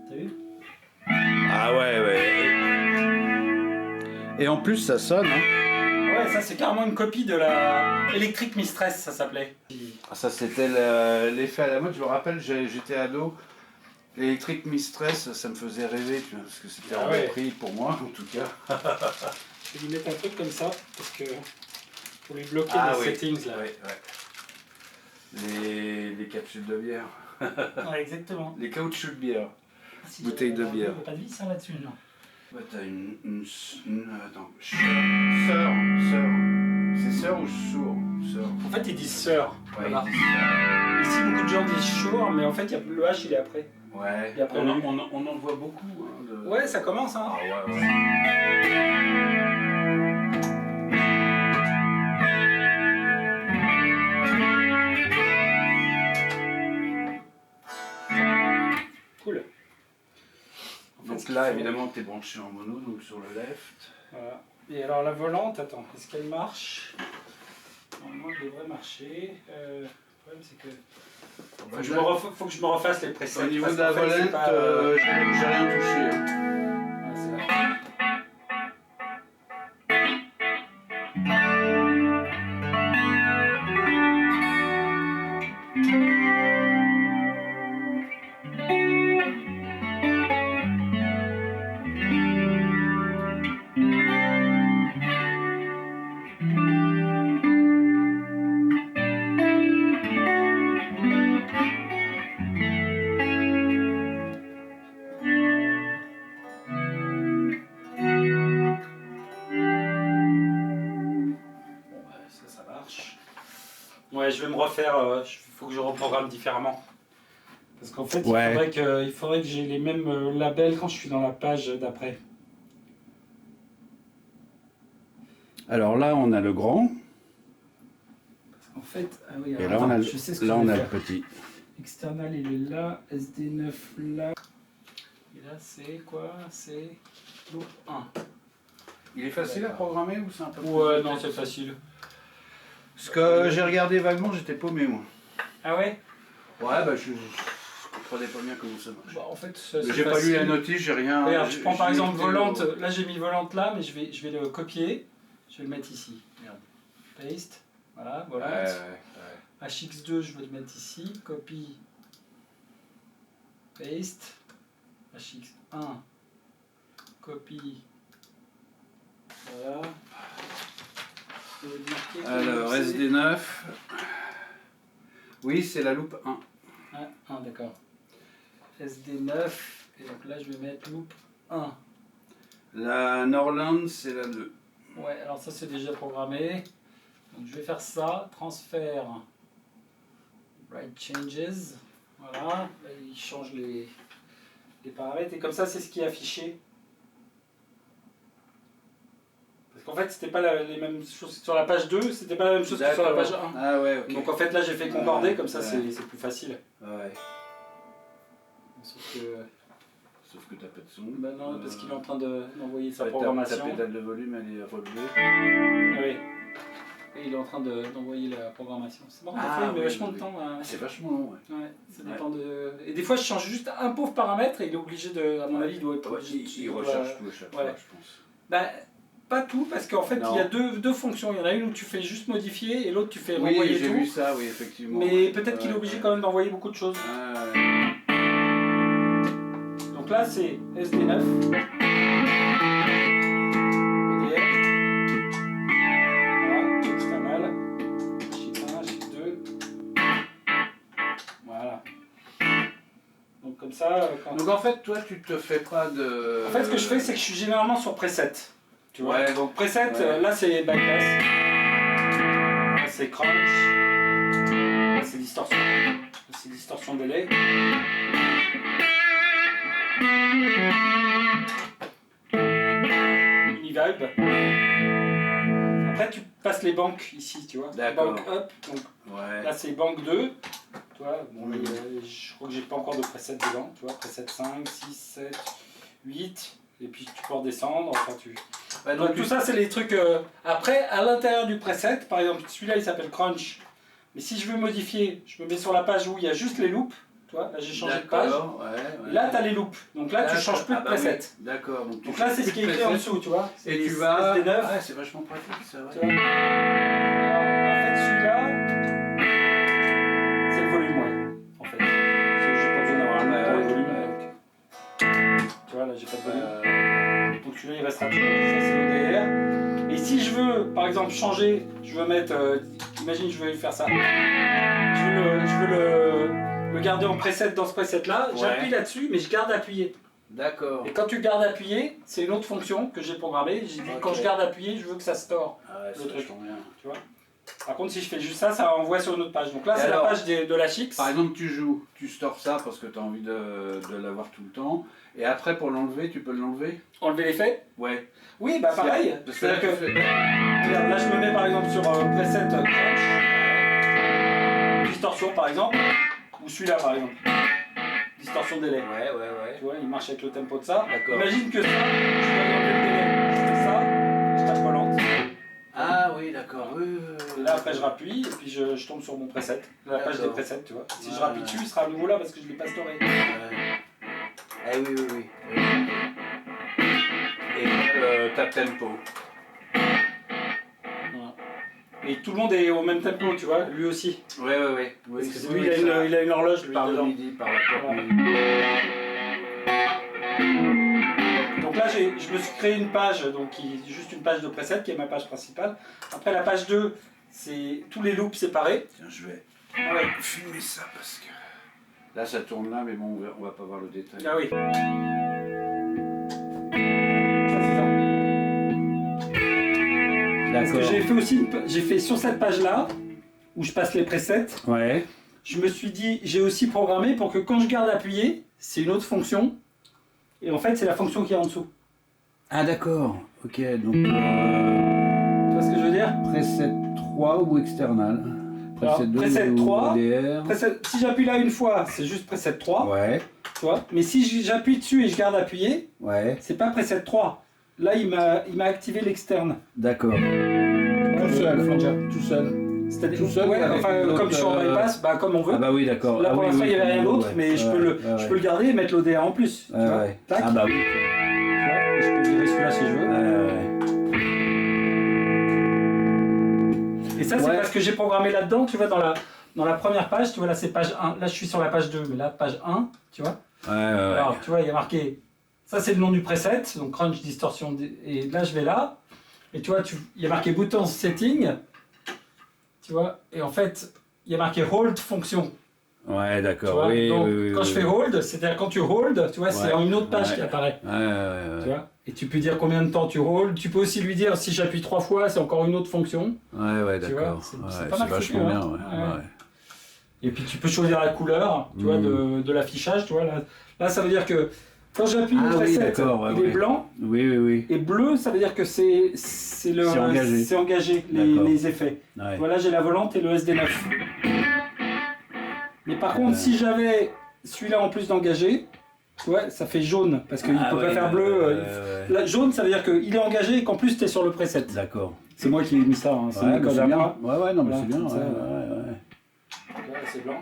T'as vu? Ah ouais. Et en plus, ça sonne. Hein. Ouais, ça c'est carrément une copie de la Electric Mistress, ça s'appelait. Ah, ça, c'était l'effet à la mode. Je me rappelle, j'étais ado. Electric Mistress, ça me faisait rêver, tu vois, parce que c'était Ah hors ouais. de prix pour moi, en tout cas. Je vais lui mettre un truc comme ça, parce que pour lui bloquer Ah les oui. settings là. Ouais. Les capsules de bière. Ouais, exactement. Les caoutchoucs de bière. Si Bouteille de bière. Il n'y a pas de vis là-dessus, non. Ouais, t'as une attends. Sœur. C'est sœur ou sourd? Sœur. En fait, ils disent sœur. Ouais, Voilà. ils disent sœur. Ici, beaucoup de gens disent sure, mais en fait, le H il est après. Ouais. Et après, On en voit beaucoup. Hein, Ouais, ça commence, hein. Ah ouais. Cool. Donc là, évidemment, t'es branché en mono, donc sur le left. Voilà. Et alors la volante, attends, est-ce qu'elle marche? Normalement, elle devrait marcher. Le problème, c'est que faut que je me refasse les presets. Au niveau parce de la qu'en fait, c'est volette, pas, j'ai rien touché. Hein. ah, c'est vrai. Ça marche. Ouais, je vais me refaire. Faut que je reprogramme différemment. Parce qu'en fait, Ouais. il faudrait que j'ai les mêmes labels quand je suis dans la page d'après. Alors là, on a le grand. En fait, ah oui, Et alors, là, attends, on a, je sais ce que là, je on vais a le faire. petit. External, il est là. SD9 là. Et là, c'est quoi? C'est loop 1. Il est facile à programmer ou c'est un peu plus Ouais, non, complexe? c'est facile. Parce que j'ai regardé vaguement, j'étais paumé, moi. Ah ouais? Ouais, bah je comprenais pas bien comment ça marche. Bah, en fait, J'ai pas lu la notice, j'ai rien. Regarde, je prends par exemple écouté volante. Là, j'ai mis volante là, mais je vais le copier. Je vais le mettre ici. Regarde. Paste. Voilà, volante. Ouais. HX2, je vais le mettre ici. Copie. Paste. HX1. Copie. Voilà. Alors, SD9. Oui, c'est la loupe 1. Ah, d'accord. SD9. Et donc là, je vais mettre loop 1. La Norland, c'est la 2. Ouais, alors ça, c'est déjà programmé. Donc je vais faire ça. Transfert. Write changes. Voilà. Là, il change les paramètres. Et comme ça, c'est ce qui est affiché. Parce qu'en fait, c'était pas les mêmes choses sur la page 2, c'était pas la même chose que sur la page 1. Ah ouais, ok. Donc en fait, là, j'ai fait concorder, comme ça, c'est plus facile. Ouais. Sauf que t'as pas de son. bah non, parce qu'il est en train d'envoyer sa Ta programmation. pédale de volume, elle est relevée. Ah oui. Et il est en train d'envoyer la programmation. C'est marrant, parfois, il met vachement de temps. C'est vachement long, ouais. Ouais, ça dépend de... Et des fois, je change juste un pauvre paramètre et il est obligé de... À mon avis, il doit être obligé de... Il recherche tout à chaque fois, je pense. Bah, pas tout, parce qu'en fait, il y a deux fonctions. Il y en a une où tu fais juste modifier et l'autre, tu fais renvoyer tout. Oui, j'ai vu ça, oui, effectivement. Mais peut-être qu'il est obligé quand même d'envoyer beaucoup de choses. Donc là, c'est SD9. Voilà, external. H1, H2. Voilà. Donc comme ça... Donc en fait, toi, tu te fais pas de... En fait, ce que je fais, c'est que je suis généralement sur preset. Tu vois. Ouais. Donc preset, là c'est bypass. Là c'est crunch. Là c'est distorsion. Là c'est distorsion délai. Univibe. Après tu passes les banques ici, tu vois. D'accord. Banque up. Donc là c'est banque 2. Tu vois, bon, je crois que j'ai pas encore de preset dedans. Tu vois, preset 5, 6, 7, 8. Et puis tu peux redescendre. Enfin, donc tout ça c'est les trucs. Après, à l'intérieur du preset, par exemple, celui-là il s'appelle crunch. Mais si je veux modifier, je me mets sur la page où il y a juste les loops. tu vois, là j'ai changé de page. Et là tu as les loops, donc là tu changes plus de preset. D'accord. Donc là c'est ce qui est écrit en dessous, tu vois. Et tu vas... SD9. Ah, c'est vachement pratique, ça, ouais. Tu vois. Alors, en fait celui-là, c'est le volume, ouais. En fait, j'ai pas besoin d'avoir un loop pour le volume. Tu vois, là j'ai pas de volume. Donc celui-là il restera toujours. Ça c'est l'ODR. Et si je veux, par exemple, changer, je veux mettre, imagine je veux faire ça. Je veux le garder en preset dans ce preset là, j'appuie là-dessus, mais je garde appuyé. D'accord. Et quand tu gardes appuyé, c'est une autre fonction que j'ai programmée. J'ai dit quand je garde appuyé, je veux que ça store le truc. Tu vois. Par contre, si je fais juste ça, ça envoie sur une autre page. Donc là, c'est la page de la Chix. Par exemple, tu joues, tu stores ça parce que tu as envie de l'avoir tout le temps. Et après, pour l'enlever, tu peux l'enlever? Enlever l'effet? Ouais. Oui, bah pareil. C'est-à-dire que là, je me mets par exemple sur preset crunch, distorsion par exemple, ou celui-là par exemple, distorsion délai. Ouais. Tu vois, il marche avec le tempo de ça. D'accord. Imagine que ça, je dois enlever le délai. Je fais ça, je tape relante. Ah oui, d'accord. Et là après je rappuie et puis je tombe sur mon preset, la page des presets, tu vois. Si je rappuie dessus, il sera à nouveau là parce que je ne l'ai pas storé. Ah oui. Et le tap tempo. Voilà. Et tout le monde est au même tempo, tu vois, lui aussi. Ouais. Parce que lui, il a une horloge, lui, par le dedans. midi, par la porte Voilà. midi. Donc là, je me suis créé une page, donc qui est juste une page de preset, qui est ma page principale. Après, la page 2, c'est tous les loops séparés. Tiens, je vais Ouais. filmer ça parce que... Là, ça tourne là, mais bon, on va pas voir le détail. Ah oui. Ça, c'est ça. Parce que j'ai fait aussi, j'ai fait sur cette page-là, où je passe les presets, Ouais. je me suis dit, j'ai aussi programmé pour que quand je garde appuyé, c'est une autre fonction. Et en fait, c'est la fonction qui est en dessous. Ah d'accord, ok, donc Tu vois ce que je veux dire? preset 3 ou external? Alors, preset 3, ODR. si j'appuie là une fois, c'est juste preset 3, Ouais, tu vois. Mais si j'appuie dessus et je garde appuyé, ouais, c'est pas preset 3. Là, il m'a activé l'externe. d'accord. Tout seul. C'est-à-dire, Tout seul, ouais, avec enfin, comme je suis en bypass, bah, comme on veut. Ah bah oui, d'accord. Là, ah, pour oui, l'instant, il n'y avait rien d'autre, ouais, mais je peux le garder et mettre l'ODR en plus. Tu vois. Ouais. Tac. Ah bah oui. Tu vois, et je peux virer celui-là si je veux. Et ça, c'est parce que j'ai programmé là-dedans, tu vois, dans la première page, tu vois, là, c'est page 1. Là, je suis sur la page 2, mais là, page 1, tu vois. Alors, tu vois, il y a marqué, ça, c'est le nom du preset, donc crunch, distorsion, et là, je vais là. Et tu vois, il y a marqué bouton setting, tu vois, et en fait, il y a marqué hold fonction. Ouais, d'accord. Tu vois, Oui, donc, oui, quand je fais hold, c'est-à-dire quand tu hold, tu vois, c'est une autre page qui apparaît. Ouais. Tu vois, et tu peux dire combien de temps tu hold. Tu peux aussi lui dire si j'appuie 3 fois, c'est encore une autre fonction. Ouais, Tu vois, d'accord. c'est pas mal foutu, vachement bien, hein. ouais. Et puis tu peux choisir la couleur, tu vois, de l'affichage. Tu vois, là, ça veut dire que quand j'appuie le preset, il est blanc. Oui. Et bleu, ça veut dire que c'est engagé les effets. Ouais. Voilà, j'ai la volante et le SD9. Mais par contre, si j'avais celui-là en plus d'engagé, tu vois, ça fait jaune, parce qu'il ne peut pas faire bleu. Là, jaune, ça veut dire qu'il est engagé et qu'en plus, tu es sur le preset. D'accord. C'est moi qui ai mis ça, hein. C'est mes codes à moi. Ouais, non, mais Voilà, c'est bien. comme ça, Ouais. Là, c'est blanc.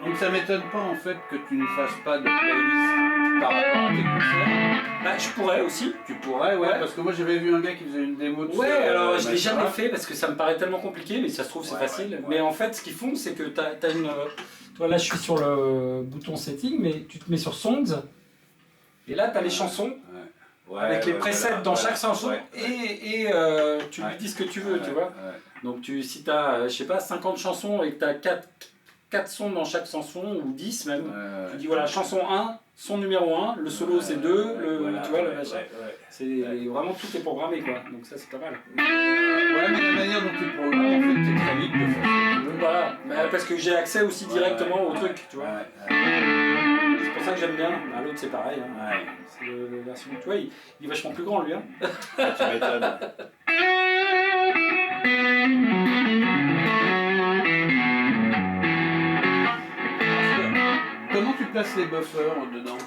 Donc ça m'étonne pas en fait que tu ne fasses pas de playlist par rapport à tes concerts. Bah, je pourrais aussi. Tu pourrais, ouais, parce que moi j'avais vu un gars qui faisait une démo de ça. Ouais, alors je l'ai jamais fait parce que ça me paraît tellement compliqué, mais ça se trouve c'est facile. Ouais. Mais en fait, ce qu'ils font, c'est que tu as une. Toi là, je suis sur le bouton setting, mais tu te mets sur songs. Et là, tu as les chansons avec les presets dans chaque chanson et tu lui dis ce que tu veux, tu vois. Donc si tu as, je sais pas, 50 chansons et que tu as 4 sons dans chaque chanson, ou 10 même, tu dis voilà, chanson 1, son numéro 1, le solo c'est 2, tu vois, le machin. C'est vraiment tout est programmé quoi, donc ça c'est pas mal. Ouais, mais la manière dont tu programmes, en fait, t'es très libre de faire ce que tu veux. Voilà, parce que j'ai accès aussi directement au truc, tu vois. C'est pour ça que j'aime bien. Bah, l'autre c'est pareil, hein. C'est la version, tu vois, il est vachement plus grand lui. Hein. Tu m'étonnes. Comment tu places les buffers dedans?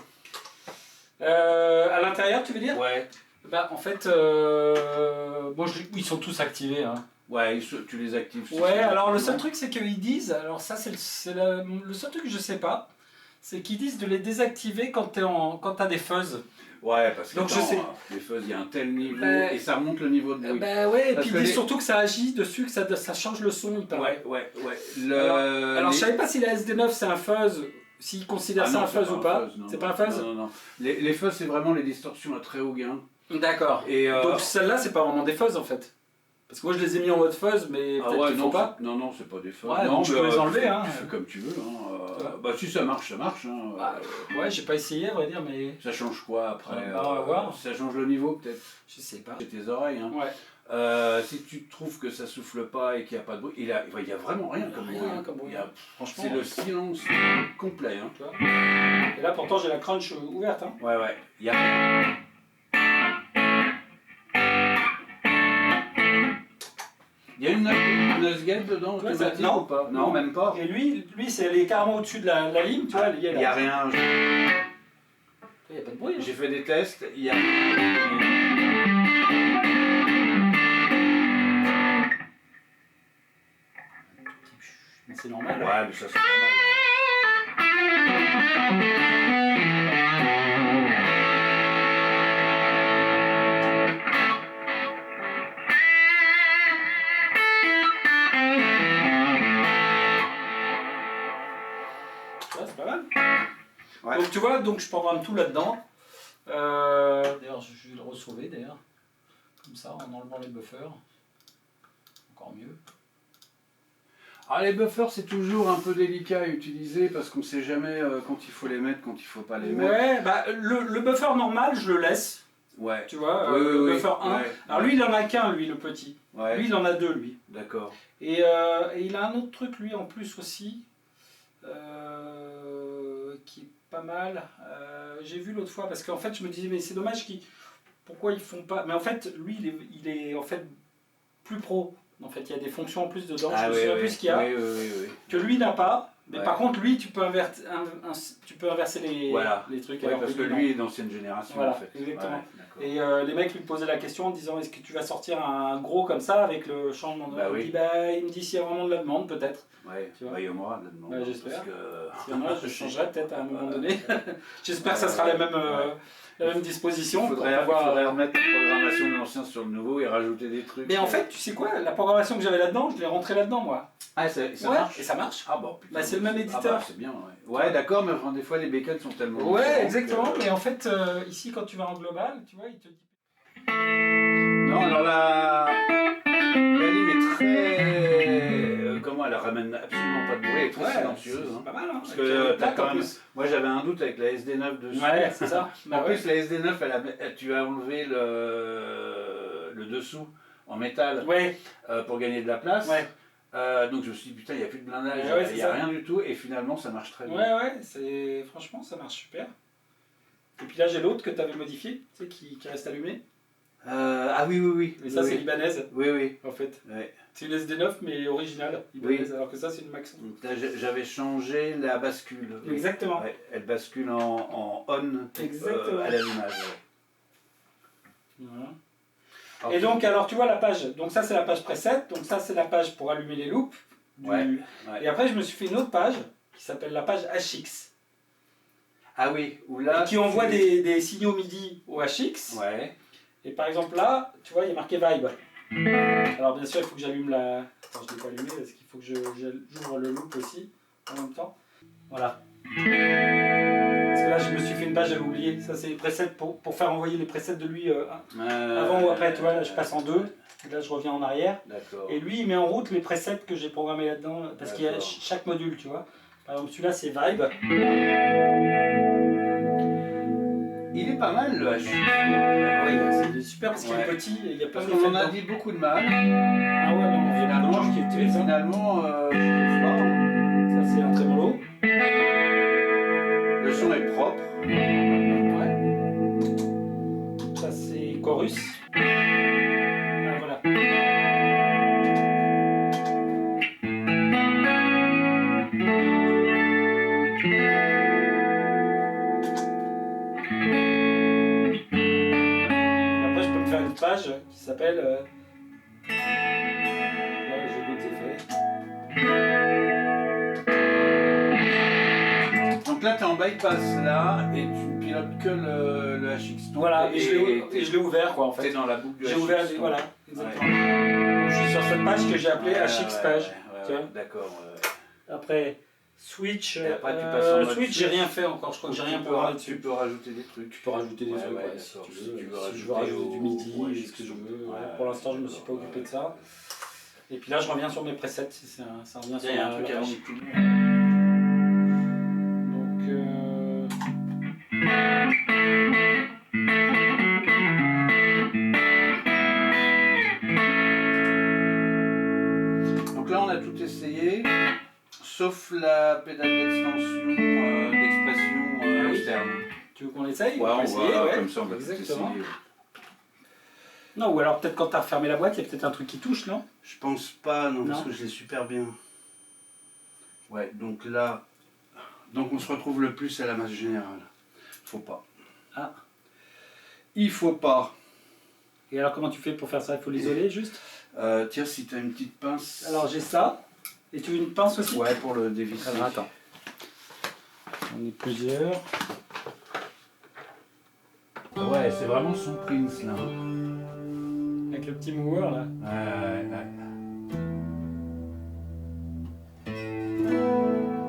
À l'intérieur, tu veux dire? Ouais. Bah, en fait, bon, ils sont tous activés. Hein. Ouais, tu les actives. Ouais, alors le seul truc c'est qu'ils disent, alors ça c'est le seul truc que je sais pas, c'est qu'ils disent de les désactiver quand t'as des fuzz. Ouais, parce que donc, je sais. Les fuzz, il y a un tel niveau et ça monte le niveau de bruit. Ouais, et puis ils disent surtout que ça agit dessus, que ça change le son. Ouais. Alors je savais pas si la SD9 c'est un fuzz, s'ils considèrent ça un fuzz ou pas. C'est pas un fuzz? Non. Les fuzz, c'est vraiment les distorsions à très haut gain. D'accord. Donc celle-là, c'est pas vraiment des fuzz en fait. Parce que moi je les ai mis en mode fuzz, mais peut-être qu'il faut pas. Non, c'est pas des fuzz. Ouais, non, tu peux les enlever. Tu fais comme tu veux. Bah si ça marche, ça marche. Ouais, j'ai pas essayé à vrai dire, mais... Ça change quoi après? On va voir. Ça change le niveau peut-être? Je sais pas. C'est tes oreilles. Hein. Ouais. Si tu trouves que ça souffle pas et qu'il n'y a pas de bruit, il y a vraiment rien comme bruit. Franchement, c'est le silence complet. Hein. Tu vois. Et là pourtant j'ai la crunch ouverte. Hein. Ouais. Il y a rien. Il y a une Nuzgate dedans automatique ou pas? Non, même pas. Et lui elle est carrément au-dessus de la ligne, tu vois. Il n'y a rien. Il n'y a pas de bruit. Hein. J'ai fait des tests, il y a... Mais c'est normal. Ouais, mais ça c'est normal. C'est pas mal. Ouais. Donc tu vois, je programme tout là-dedans. D'ailleurs, je vais le ressauver d'ailleurs. Comme ça, en enlevant les buffers. Encore mieux. Ah, les buffers, c'est toujours un peu délicat à utiliser parce qu'on ne sait jamais quand il faut les mettre, quand il ne faut pas les mettre. Ouais, bah le buffer normal, je le laisse. Ouais. Tu vois, le buffer 1. Ouais. Alors lui, il en a qu'un, lui, le petit. Ouais. Lui, il en a deux, lui. D'accord. Et il a un autre truc, lui, en plus aussi, qui est pas mal. J'ai vu l'autre fois, parce qu'en fait, je me disais, mais c'est dommage pourquoi ils font pas... Mais en fait, lui, il est en fait plus pro. En fait, il y a des fonctions en plus dedans, je me souviens plus ce qu'il y a, que lui n'a pas. Mais par contre, lui, tu peux inverser les trucs. Ouais, parce que lui est d'ancienne génération, voilà, en fait. Exactement. Ouais, et les mecs lui posaient la question en disant, est-ce que tu vas sortir un gros comme ça avec le changement de... Il me dit, s'il y a vraiment de la demande, peut-être. Ouais, il y aura de la demande. Ouais, j'espère. Que... S'il y en a, je changerai peut-être à un moment donné. J'espère que ça sera la même disposition. Il faudrait remettre la programmation de l'ancien sur le nouveau et rajouter des trucs. Mais en fait, tu sais quoi, la programmation que j'avais là-dedans, je l'ai rentrée là-dedans, moi. Ah, ça marche. Et ça marche. Ah bon, putain. Bah, c'est le même éditeur. C'est bien, ouais. D'accord, mais des fois les bacons sont tellement... Ouais, exactement, mais en fait, ici, quand tu vas en global, tu vois, il te dit... Non, alors la ligne est très... comment elle ramène absolument pas de bruit, elle est très silencieuse. C'est pas mal, hein. Parce que t'as quand même... Moi j'avais un doute avec la SD9 dessus. Ouais, c'est ça. En plus, la SD9, tu as enlevé le dessous en métal pour gagner de la place. Ouais. Donc je me suis dit, putain, il n'y a plus de blindage, il n'y a rien du tout, et finalement ça marche très bien. Ouais, franchement ça marche super. Et puis là j'ai l'autre que tu avais modifié, tu sais, qui reste allumé. Ah oui. Mais ça c'est libanaise. Oui. En fait. Ouais. C'est une SD9 mais originale, libanaise, alors que ça c'est une Maxon. J'avais changé la bascule. Exactement. Ouais, elle bascule en on à l'allumage. Voilà. Et donc, alors tu vois la page, donc ça c'est la page preset, donc ça c'est la page pour allumer les loops. Et après je me suis fait une autre page qui s'appelle la page HX. Ah oui, où là... Et qui envoie des signaux MIDI au HX. Ouais. Et par exemple là, tu vois, il y a marqué Vibe. Alors bien sûr il faut que j'allume la... Attends, je ne l'ai pas allumé parce qu'il faut que j'ouvre le loop aussi en même temps. Voilà. Parce que là je me suis fait une page, j'avais oublié. Ça c'est les presets pour faire envoyer les presets de lui avant ou après, tu vois, là je passe en deux. Là je reviens en arrière. Et lui il met en route les presets que j'ai programmés là-dedans. Parce qu'il y a chaque module, tu vois. Par exemple celui-là c'est Vibe. Il est pas mal le HX. Oui, c'est super parce qu'il est petit et il y a plein d'effets. On en a dit beaucoup de mal. Ah ouais, non, finalement, je kiffe. Finalement, je pas. Ça c'est un trémolo. Le son est propre. Ouais. Ça c'est chorus. Ah, voilà. Après je peux me faire une page qui s'appelle bypass là et tu pilotes que le HX. Voilà, et je l'ai ouvert quoi en fait. T'es dans la boucle du HX. J'ai ouvert, voilà, exactement. Donc, je suis sur cette page que j'ai appelée HX page. D'accord. Après, Switch, et après, tu passes en mode Switch, j'ai rien fait encore, je crois que j'ai rien programmé dessus. Tu peux rajouter des trucs. Tu peux rajouter des trucs, si tu veux rajouter du MIDI, ce que je veux. Pour l'instant, je ne me suis pas occupé de ça. Et puis là, je reviens sur mes presets, ça revient sur un truc avant tout le monde. Donc là, on a tout essayé, sauf la pédale d'extension, d'expression externe. Tu veux qu'on l'essaye? Ouais, on va comme ça, on va tout essayer. Non, ou alors peut-être quand tu as refermé la boîte, il y a peut-être un truc qui touche, non? Je pense pas, non, parce que je l'ai super bien. Ouais, donc là, donc on se retrouve le plus à la masse générale. Faut pas. Ah. Il faut pas. Et alors comment tu fais pour faire ça? Il faut l'isoler juste? Tiens, si tu as une petite pince. Alors j'ai ça. Et tu veux une pince aussi? Ouais, pour le dévisser. Alors attends. On est plusieurs. Ouais, c'est vraiment son Prince là. Avec le petit mover là.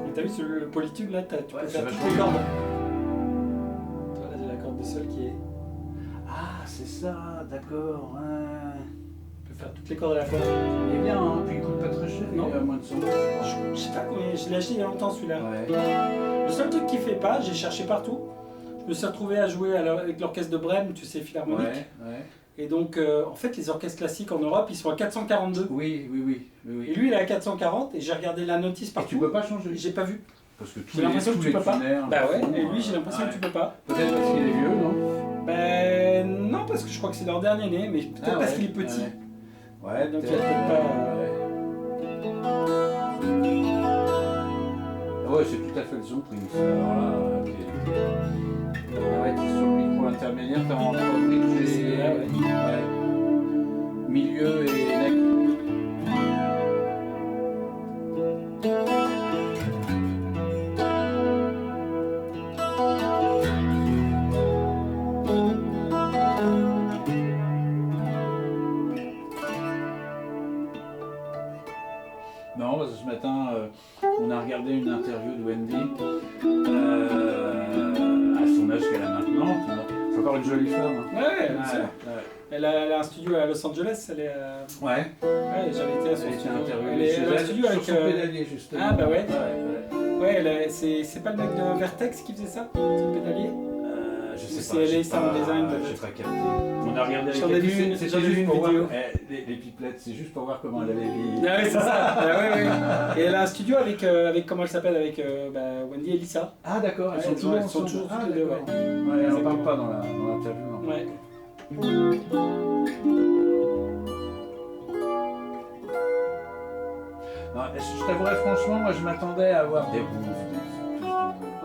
Et t'as vu sur le polytube là, tu peux faire toutes les cordes. Toi là j'ai la corde de sol qui est. Ah, c'est ça, d'accord. Tu peux faire toutes les cordes à la fois. Il est bien, hein, puis il coûte pas très cher, non. Il est à moins de 100 €. Je sais pas combien, je l'ai acheté il y a longtemps celui-là. Ouais. Le seul truc qui fait pas, j'ai cherché partout. Je me suis retrouvé à jouer avec l'orchestre de Brême, tu sais, philharmonique. Ouais. Et donc, en fait, les orchestres classiques en Europe, ils sont à 442. Oui. Et lui, il est à 440, et j'ai regardé la notice partout. Et tu peux pas changer? J'ai pas vu. Parce que J'ai l'impression que tu peux pas. Bah ouais, et lui, j'ai l'impression que tu peux pas. Peut-être parce qu'il est vieux, non? Ben non, parce que je crois que c'est leur dernier né, mais peut-être parce qu'il est petit. Ouais, donc il y a peut-être pas. Ouais, c'est tout à fait le son Prince. Alors là, ok. Ah ouais, t'es sur le micro intermédiaire, t'as entre bridge et. Ouais. Milieu et neck. Non, parce que ce matin, on a regardé une interview de Wendy à son âge qu'elle a maintenant. C'est encore une jolie femme. Hein. Ouais. Elle a un studio à Los Angeles. Elle est. Ouais. Ouais, j'avais été à son studio. Elle a un studio avec. Sur son pédalier, justement. Ah bah ouais. Ouais, c'est pas le mec de Vertex qui faisait ça, le pédalier? Je sais pas. C'est Sound Design. J'ai pas capté. On a regardé j'en ai vu une vidéo. Les pipelettes, c'est juste pour voir comment elle avait vie. Ah oui, c'est ça. Ouais. Et elle a un studio avec comment elle s'appelle, avec Wendy et Lisa. Ah d'accord, elles sont toujours toutes les deux. Ouais, elle en parle pas dans l'interview. Ouais. Non, je t'avouerais franchement, moi je m'attendais à avoir des roues.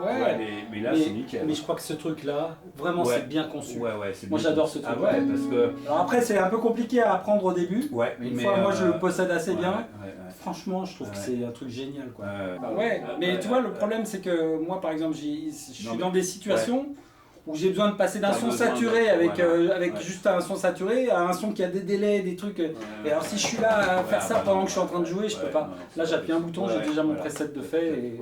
Ouais, mais là c'est nickel. Mais je crois que ce truc-là, vraiment c'est bien conçu. Ouais, c'est moi j'adore ce truc. Ah ouais, parce que. Alors après, c'est un peu compliqué à apprendre au début. Ouais, mais une fois, moi je le possède assez bien. Franchement, je trouve que c'est un truc génial, quoi. Mais tu vois, le problème c'est que moi par exemple, je suis dans des situations où j'ai besoin de passer d'un son saturé avec juste un son saturé à un son qui a des délais, des trucs. Et alors si je suis là à faire ça pendant que je suis en train de jouer, je peux pas. Là j'appuie un bouton, j'ai déjà mon preset de fait. Et,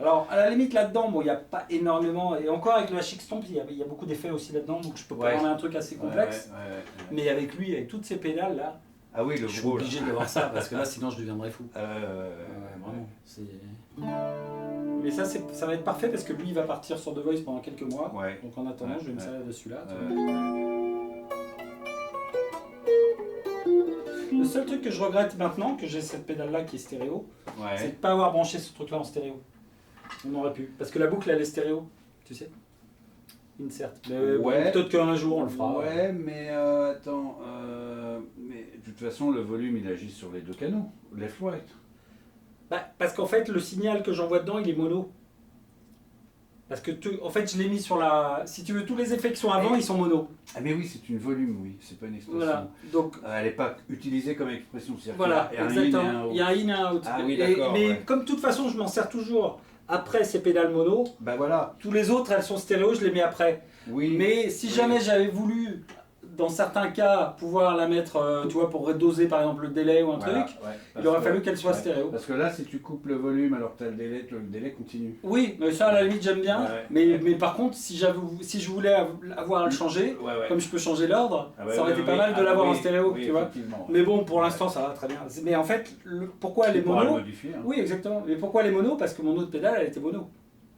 alors à la limite là-dedans, bon il n'y a pas énormément, et encore avec le HX Stomp, il y a beaucoup d'effets aussi là-dedans, donc je peux pas avoir un truc assez complexe. Mais avec lui, avec toutes ces pédales là, ah oui, je suis obligé d'avoir ça, parce que là sinon je deviendrais fou. Vraiment. Mais ça va être parfait parce que lui il va partir sur The Voice pendant quelques mois. Donc en attendant, je vais me servir dessus là. Le seul truc que je regrette maintenant, que j'ai cette pédale là qui est stéréo, c'est de ne pas avoir branché ce truc là en stéréo. On aurait pu. Parce que la boucle elle est stéréo, tu sais. Insert. Mais peut-être qu'un jour on le fera. Ouais, mais attends. Mais de toute façon, le volume il agit sur les deux canaux, left-right. Parce qu'en fait, le signal que j'envoie dedans, il est mono. Parce que, en fait, je l'ai mis sur la... Si tu veux, tous les effets qui sont avant, ils sont mono. Ah mais oui, c'est une volume, oui. C'est pas une expression. Voilà. Donc, elle n'est pas utilisée comme expression. Voilà, exactement. Il y a un in et un out. Ah oui, d'accord. Mais comme de toute façon, je m'en sers toujours après ces pédales mono. Bah voilà. Tous les autres, elles sont stéréo, je les mets après. Oui. Mais si jamais j'avais voulu, dans certains cas, pouvoir la mettre, tu vois, pour doser par exemple le délai ou un truc, il aurait fallu qu'elle soit stéréo. Parce que là, si tu coupes le volume alors que tu as le délai continue. Oui, mais ça à la limite j'aime bien. Mais par contre, si je voulais avoir à le changer, comme je peux changer l'ordre, ça aurait été pas mal de l'avoir en stéréo, tu vois. Mais bon, pour l'instant ça va très bien. Mais en fait, pourquoi les monos? Oui, exactement. Mais pourquoi les monos? Parce que mon autre pédale, elle était mono.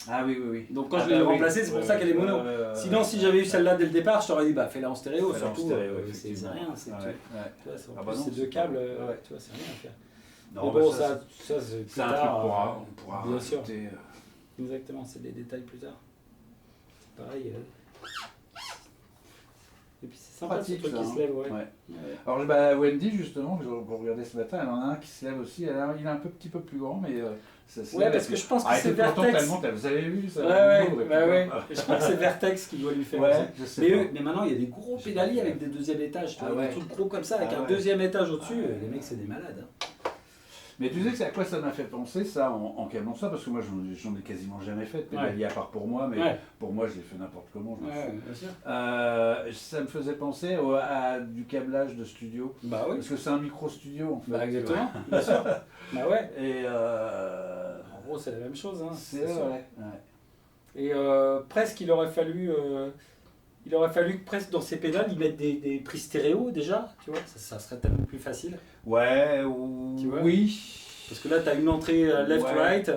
Ah oui. Donc quand je l'ai remplacée, c'est pour ça qu'elle est mono. Sinon, si j'avais eu celle-là dès le départ, je t'aurais dit, bah fais-la en stéréo, surtout. C'est rien, c'est deux câbles, tu vois, c'est rien à faire. Non, bon, ça c'est un truc qu'on pourra bien sûr. rajouter. Exactement, c'est des détails plus tard. C'est pareil. Et puis c'est sympa ce truc qui se lève, Alors Wendy, justement, que j'ai regardé ce matin, elle en a un qui se lève aussi. Il est un petit peu plus grand, mais ça se lève. Parce que je pense que c'est Vertex. Vous avez vu ça? Je crois que c'est Vertex qui doit lui faire ça. Mais maintenant, il y a des gros pédaliers avec des deuxièmes étages. Tu vois, des trucs gros comme ça, avec un deuxième étage au-dessus. Les mecs, c'est des malades. Mais tu sais que c'est à quoi ça m'a fait penser, ça, en calant ça, parce que moi, j'en ai quasiment jamais fait de pédalier, à part pour moi, mais pour moi, je l'ai fait n'importe comment. Bien sûr. Ça me faisait penser à du câblage de studio. Bah oui. Parce que c'est un micro-studio, en fait. Bah exactement, bien sûr. Bah ouais. Et en gros, c'est la même chose. Hein, c'est vrai. Et presque, il aurait fallu que presque dans ces pédales, ils mettent des prises stéréo déjà, tu vois, ça serait tellement plus facile. Oui. Parce que là, tu as une entrée left-right,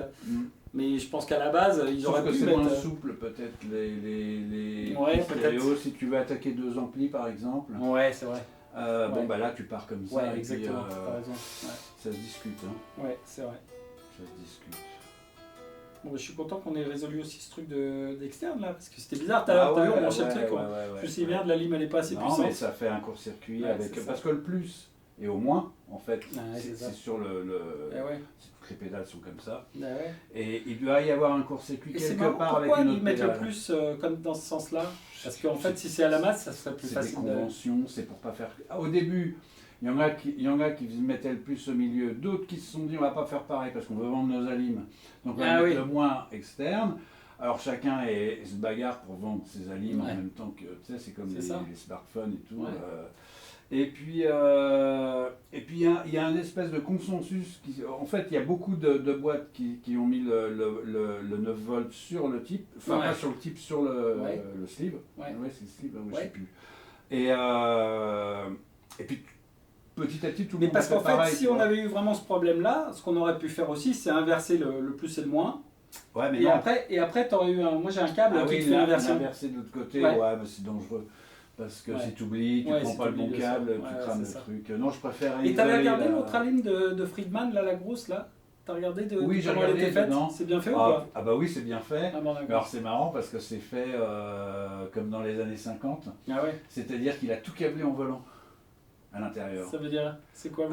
mais je pense qu'à la base, ils auraient pu mettre... c'est moins souple peut-être les stéréo, si tu veux attaquer deux amplis par exemple. Ouais, c'est vrai. Bon, bah là, tu pars comme ça. Ouais, exactement, t'as raison. Ça se discute. Hein. Ouais, c'est vrai. Ça se discute. Bon, je suis content qu'on ait résolu aussi ce truc d'externe là, parce que c'était bizarre tout à l'heure, on branchait le truc. Je sais bien, de la lime elle est pas assez puissante. Non, mais ça fait un court-circuit parce que le plus et au moins, en fait, c'est sur toutes les pédales sont comme ça. Et il doit y avoir un court-circuit quelque part avec une autre pédale. Pourquoi ils mettent le plus comme dans ce sens-là? Parce qu'en fait, si c'est à la masse, ça serait plus facile. C'est des conventions, c'est pour pas faire... Au début, il y en a qui mettaient le plus au milieu, d'autres qui se sont dit on va pas faire pareil parce qu'on veut vendre nos alimes. Donc on va mettre le moins externe. Alors chacun se bagarre pour vendre ses alimes en même temps que, tu sais, c'est comme les smartphones et tout. Et puis il y a un espèce de consensus. En fait, il y a beaucoup de boîtes qui ont mis le 9 volts sur le type, enfin pas sur le type, sur le sleeve. Ouais, c'est le sleeve, je sais plus. Et puis petit à petit, tout le monde parce qu'en fait, pareil, si on avait eu vraiment ce problème-là, ce qu'on aurait pu faire aussi, c'est inverser le plus et le moins. Ouais, mais et après, t'aurais eu moi j'ai un câble qui te fait inverser. Inverser de l'autre côté, mais c'est dangereux. Parce que si tu oublies, tu prends pas le bon câble, tu crames le truc. Non, je préfère... Et t'avais regardé l'autre alim de Friedman, là, la grosse, là? T'as regardé comment elle était faite? C'est bien fait ou pas? Ah bah oui, c'est bien fait. Alors c'est marrant parce que c'est fait comme dans les années 50. Ah ouais. C'est-à-dire qu'il a tout câblé en volant. À l'intérieur. Ça veut dire, c'est quoi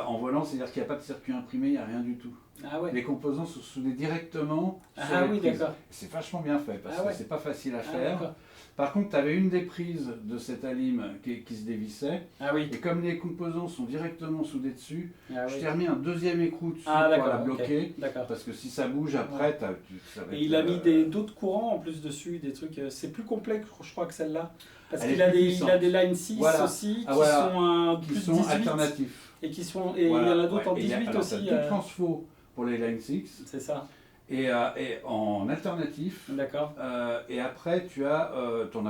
en volant, c'est-à-dire qu'il n'y a pas de circuit imprimé, il n'y a rien du tout. Ah ouais. Les composants sont soudés directement sur les prises. D'accord. C'est vachement bien fait parce que c'est pas facile à faire. Par contre, tu avais une des prises de cette alim qui se dévissait. Et comme les composants sont directement soudés dessus, je t'ai remis un deuxième écrou dessus pour la bloquer. Parce que si ça bouge après, ça va Et il a mis d'autres courants en plus dessus, des trucs. C'est plus complexe, je crois, que celle-là. Parce qu'il a des Line 6 aussi qui sont alternatifs. Et il y en a d'autres en 18 aussi. Il y a deux transfos pour les Line 6. C'est ça. Et en alternatif. D'accord. Et après, tu as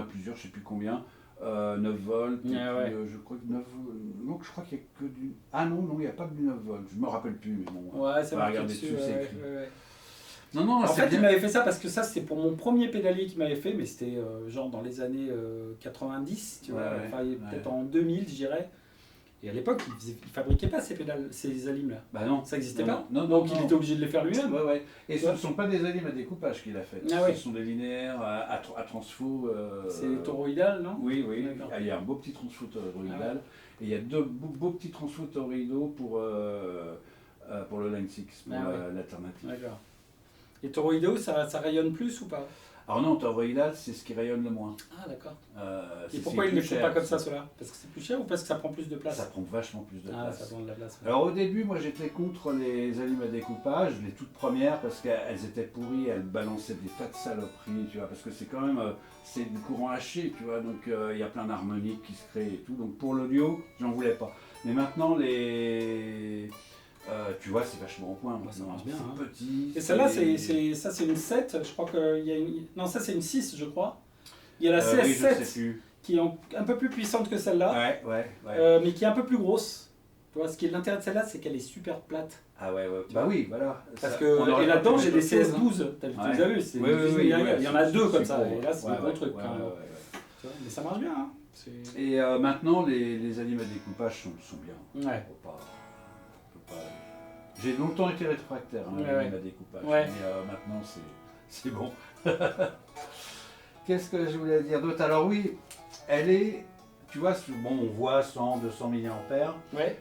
plusieurs, je ne sais plus combien. 9 volts. Je crois que 9 donc je crois qu'il n'y a que du. Ah non, il n'y a pas du 9 volts. Je ne me rappelle plus, mais bon. Ouais, c'est regarder dessus, c'est écrit. Non, en fait, il m'avait fait ça parce que ça, c'était pour mon premier pédalier qu'il m'avait fait, mais c'était genre dans les années 90, tu vois, peut-être en 2000, je dirais. Et à l'époque, il ne fabriquait pas ces alimes là. Bah non. Ça n'existait pas. Donc il était obligé de les faire lui-même. Et ce ne sont pas des alimes à découpage qu'il a fait. Ce sont des linéaires à transfo. C'est toroïdal, non? Oui. Il y a un beau petit transfo toroïdal. Et il y a deux beaux petits transfos toroïdaux pour le Line 6, pour l'alternative. D'accord. Et toroïdaux, ça rayonne plus ou pas? Alors non, toroïdal, c'est ce qui rayonne le moins. Ah d'accord. Et pourquoi ils ne les font pas comme ça, ceux-là? Parce que c'est plus cher ou parce que ça prend plus de place? Ça prend vachement plus de place. Ça prend de la place. Alors au début, moi j'étais contre les alimes à découpage, les toutes premières, parce qu'elles étaient pourries, elles balançaient des tas de saloperies, tu vois, parce que c'est quand même, c'est du courant haché, tu vois, donc il y a plein d'harmoniques qui se créent et tout, donc pour l'audio, j'en voulais pas. Mais maintenant, tu vois, c'est vachement au point. Ça marche bien. C'est petit. Et celle-là, c'est une 7. Je crois qu'il y a une. Non, ça c'est une 6, je crois. Il y a la CS7 qui est un peu plus puissante que celle-là. Mais qui est un peu plus grosse. Tu vois, ce qui est l'intérêt de celle-là, c'est qu'elle est super plate. Ah ouais. Bah oui, voilà. Parce que, et là-dedans, j'ai des CS12. Tu as vu, c'est il y en a deux comme ça. Et là, c'est un gros truc. Mais ça marche bien. Hein. Et maintenant, les alimes à découpage sont bien. Ouais. J'ai longtemps été réfractaire à l'alime à découpage, mais maintenant c'est bon. Qu'est-ce que je voulais dire d'autre? Alors oui, elle est, tu vois, bon, on voit 100, 200 mAh.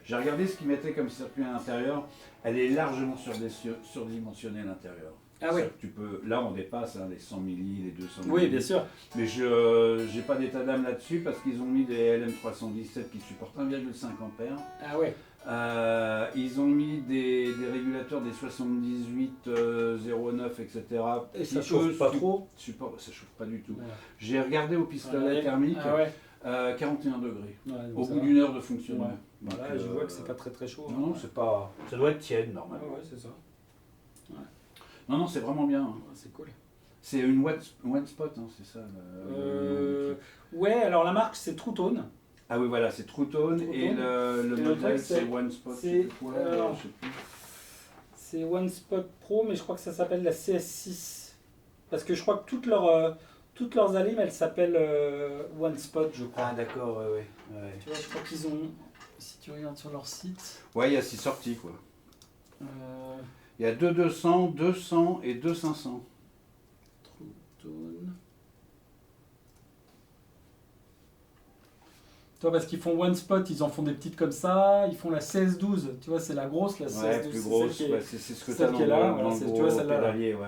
J'ai regardé ce qu'ils mettaient comme circuit à l'intérieur. Elle est largement surdimensionnée à l'intérieur. Ah oui. Là on dépasse les 100 milli, les 200 milli. Oui, bien sûr. Mais je n'ai pas d'état d'âme là-dessus parce qu'ils ont mis des LM317 qui supportent 1,5 A. Ah ouais. Ils ont mis des régulateurs des 7809, etc. Et ça chauffe pas trop? Ça chauffe pas du tout. Ouais. J'ai regardé au pistolet thermique, 41 degrés, au bout d'une heure de fonctionnement. Ouais. Voilà, je vois que c'est pas très chaud. Non, c'est pas. Ça doit être tiède normalement. Ouais, c'est ça. Ouais. Non, c'est vraiment bien. Ouais, c'est cool. C'est une one spot, hein, c'est ça. Ouais, alors la marque c'est True Tone. Ah oui, voilà, c'est True Tone et le modèle c'est One Spot. C'est One Spot Pro, mais je crois que ça s'appelle la CS6. Parce que je crois que toutes leurs alimes, elles s'appellent One Spot, je crois. Ah d'accord, ouais. Tu vois, je crois qu'ils ont, si tu regardes sur leur site... Ouais, il y a 6 sorties, quoi. Il y a 2200, 200 et 2500. True Tone... Toi, parce qu'ils font One Spot, ils en font des petites comme ça, ils font la 16-12, tu vois, c'est la grosse, la 16-12. Ouais, plus grosse, c'est ce que tu as dans le gros pédalier, ouais.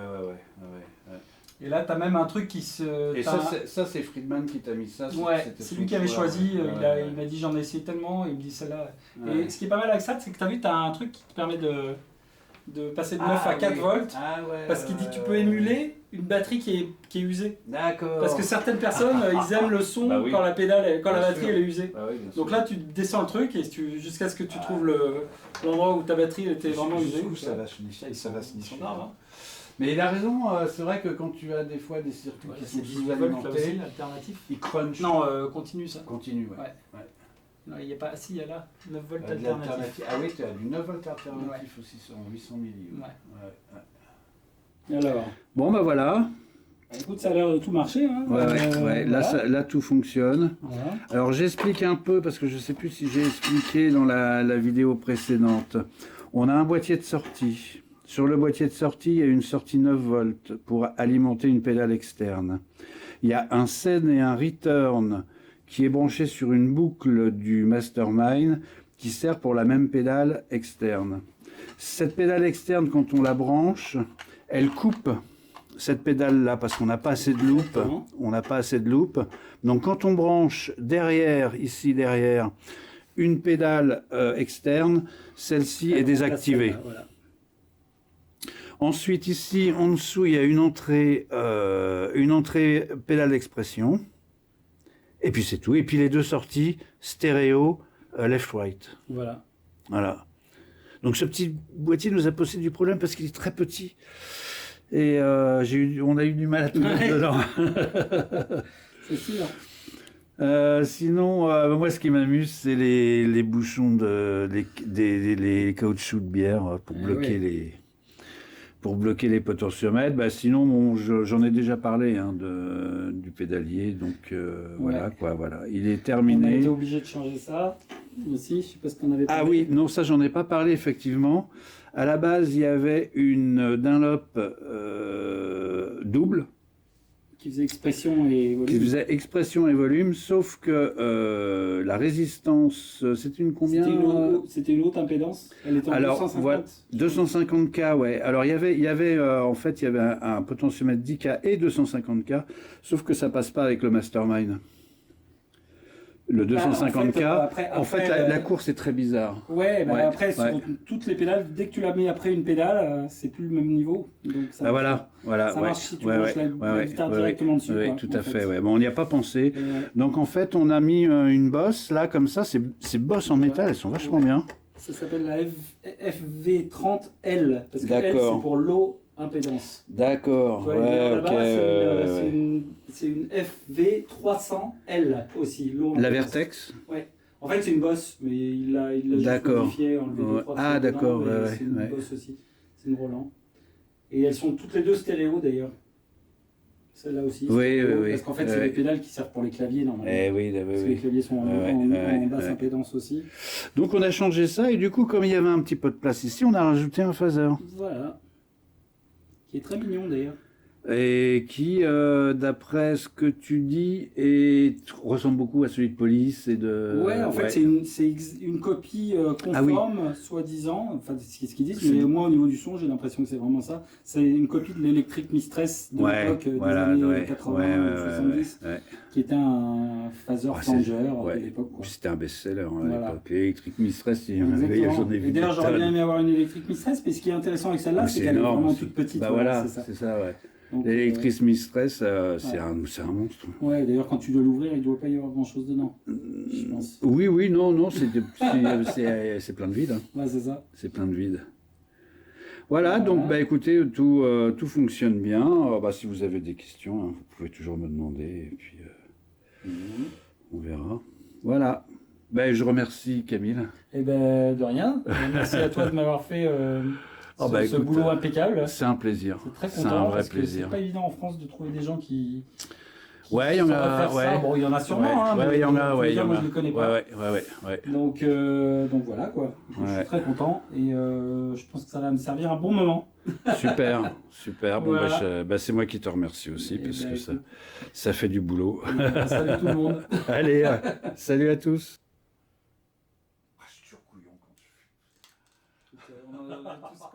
Et là, tu as même un truc qui se... Et ça, c'est Friedman qui t'a mis ça. Ouais, c'est lui qui avait choisi, il m'a dit j'en ai essayé tellement, il me dit celle-là. Ouais. Et ce qui est pas mal avec ça, c'est que tu as vu, tu as un truc qui te permet de passer de 9 à 4 volts, parce qu'il dit tu peux émuler une batterie qui est usée. D'accord. Parce que certaines personnes, ils aiment le son quand la batterie elle est usée. Donc là, tu descends le truc et jusqu'à ce que tu trouves l'endroit où ta batterie était vraiment usée. Ça va se nicher. Mais il a raison, c'est vrai que quand tu as des fois des circuits qui sont sous-alimentés, ils crunchent. Non, continue ça. Continue, ouais. Non, il n'y a pas. Si, il y a là, 9 volts alternatifs. Ah oui, tu as du 9 volts alternatif aussi sur 800 milli. Alors. Bon, bah voilà. Écoute, ça a l'air de tout marcher. Hein. Ouais. Là, tout fonctionne. Voilà. Alors, j'explique un peu, parce que je ne sais plus si j'ai expliqué dans la vidéo précédente. On a un boîtier de sortie. Sur le boîtier de sortie, il y a une sortie 9 volts pour alimenter une pédale externe. Il y a un send et un return qui est branché sur une boucle du Mastermind qui sert pour la même pédale externe. Cette pédale externe, quand on la branche, elle coupe cette pédale-là parce qu'on n'a pas assez de loop. On n'a pas assez de loop. Donc quand on branche derrière, ici derrière, une pédale externe, celle-ci est désactivée. Voilà. Ensuite, ici, en dessous, il y a une entrée pédale d'expression. Et puis c'est tout. Et puis les deux sorties, stéréo, left-right. Voilà. Donc ce petit boîtier nous a posé du problème parce qu'il est très petit. Et on a eu du mal à tout mettre dedans. C'est sûr. Sinon, moi, ce qui m'amuse, c'est les bouchons les caoutchoucs de bière pour bloquer les potentiomètres. Sinon, bon, j'en ai déjà parlé du pédalier, donc voilà. Il est terminé. On a été obligé de changer ça aussi, je sais pas ce qu'on avait parlé. Ah oui, non, ça j'en ai pas parlé effectivement. À la base, il y avait une Dunlop double qui faisait expression et volume. Qui faisait expression et volume, sauf que la résistance, c'était une combien? C'était une haute impédance. Elle était en alors, 250. Voilà, 250K, ouais. Alors, il y avait en fait, il y avait un potentiomètre 10K et 250K, sauf que ça passe pas avec le Mastermind. Le 250K, en fait, la course est très bizarre. Ouais, bah après, sur toutes les pédales, dès que tu la mets après une pédale, c'est plus le même niveau. Donc ça voilà. Ça marche si tu branches la guitare directement dessus. Oui, tout à fait. Ouais. Bon, on n'y a pas pensé. Donc en fait, on a mis une bosse, là, comme ça. Ces bosses en métal, elles sont vachement bien. Ça s'appelle la FV30L, parce que L, c'est pour low impédance. D'accord. C'est une FV300L aussi. La Vertex. Ouais. En fait, c'est une bosse, mais il l'a juste modifié, enlevé 2-3 Ah, d'accord. C'est une bosse aussi. C'est une Roland. Et elles sont toutes les deux stéréo d'ailleurs. Celle-là aussi. Oui. Parce qu'en fait, c'est les pédales qui servent pour les claviers normalement. Parce que les claviers sont en basse impédance aussi. Donc on a changé ça et du coup, comme il y avait un petit peu de place ici, on a rajouté un phaser. Voilà. Qui est très mignon d'ailleurs. Et qui, d'après ce que tu dis, ressemble beaucoup à celui de Police et de. Ouais, en fait, c'est une copie conforme, soi-disant. Enfin, c'est ce qu'ils disent, mais moi, au niveau du son, j'ai l'impression que c'est vraiment ça. C'est une copie de l'Electric Mistress de l'époque des années 80 70, qui était un phaser flanger de l'époque. C'était un best-seller à l'époque. L'Electric Mistress, il y en avait, j'en ai vu. Et d'ailleurs, j'aurais bien aimé avoir une Electric Mistress, mais ce qui est intéressant avec celle-là, c'est qu'elle est vraiment toute petite. Bah voilà, c'est ça, ouais. L'Electric Mistress, c'est un monstre. Ouais, d'ailleurs, quand tu dois l'ouvrir, il ne doit pas y avoir grand-chose dedans, je pense. Oui, non, c'est plein de vide. Hein. Ouais, c'est ça. C'est plein de vide. Voilà, donc bah, écoutez, tout fonctionne bien. Alors, bah, si vous avez des questions, hein, vous pouvez toujours me demander, et puis on verra. Voilà. Ben, je remercie Camille. Eh ben, de rien. Merci à toi de m'avoir fait... ce boulot impeccable. C'est un plaisir. C'est un vrai plaisir. C'est pas évident en France de trouver des gens qui ouais, il y en a. Ça. Bon, il y en a sûrement. Ouais, il y en a. Moi, je ne les connais pas. Ouais. Donc voilà quoi. Je suis très content et je pense que ça va me servir un bon moment. Super. Bon, Voilà. c'est moi qui te remercie aussi parce que ça fait du boulot. Salut tout le monde. Allez, salut à tous. On en a tous